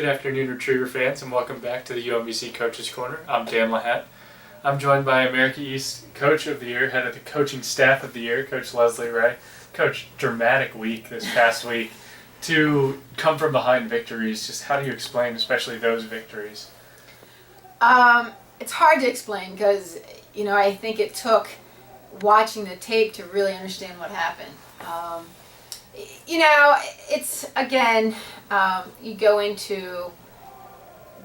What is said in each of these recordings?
Good afternoon, Retriever fans, and welcome back to the UMBC Coaches Corner. I'm Dan Lahat. I'm joined by America East Coach of the Year, head of the coaching staff of the year, Coach Leslie Wray. Coach, dramatic week this past week. To come from behind victories, just how do you explain especially those victories? It's hard to explain because, I think it took watching the tape to really understand what happened. It's, again, you go into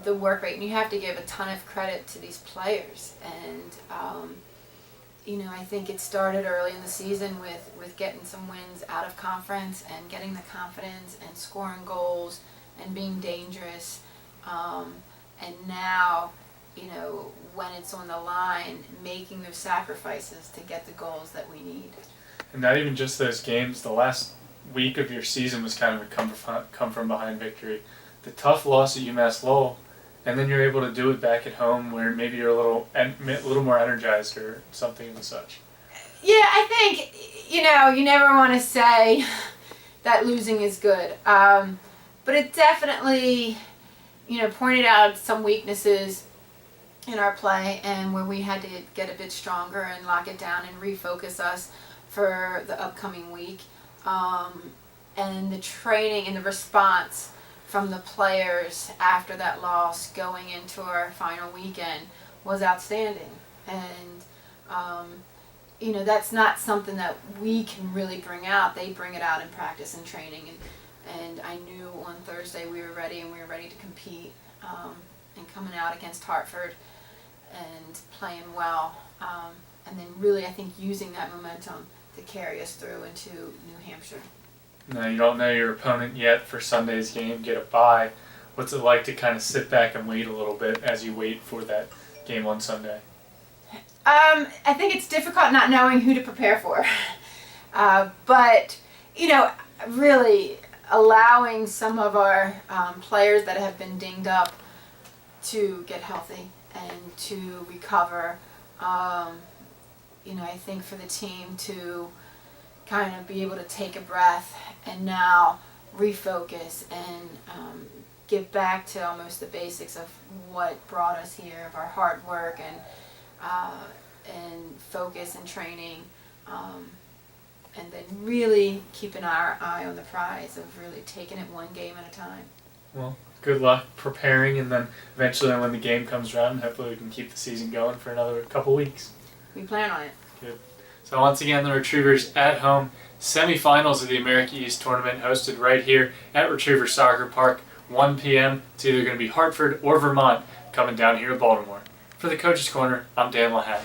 the work rate and you have to give a ton of credit to these players. And, I think it started early in the season with getting some wins out of conference and getting the confidence and scoring goals and being dangerous. And now, when it's on the line, making those sacrifices to get the goals that we need. And not even just those games. The last week of your season was kind of a come from behind victory. The tough loss at UMass Lowell, and then you're able to do it back at home where maybe you're a little more energized or something of such. Yeah, I think, you never want to say that losing is good. But it definitely, pointed out some weaknesses in our play and where we had to get a bit stronger and lock it down and refocus us for the upcoming week. And the training and the response from the players after that loss going into our final weekend was outstanding. And, that's not something that we can really bring out. They bring it out in practice and training. And I knew on Thursday we were ready and we were ready to compete and coming out against Hartford and playing well. And then really, I think, using that momentum to carry us through into New Hampshire. Now, you don't know your opponent yet for Sunday's game, get a bye. What's it like to kind of sit back and wait a little bit as you wait for that game on Sunday? I think it's difficult not knowing who to prepare for. But, really allowing some of our players that have been dinged up to get healthy and to recover. I think for the team to kind of be able to take a breath and now refocus and get back to almost the basics of what brought us here, of our hard work and focus and training, and then really keeping our eye on the prize of really taking it one game at a time. Well, good luck preparing, and then eventually when the game comes around, hopefully we can keep the season going for another couple weeks. We plan on it. Good. So once again, the Retrievers at home, semifinals of the America East tournament hosted right here at Retriever Soccer Park, 1 p.m. It's either going to be Hartford or Vermont coming down here to Baltimore. For the Coach's Corner, I'm Dan Lahat.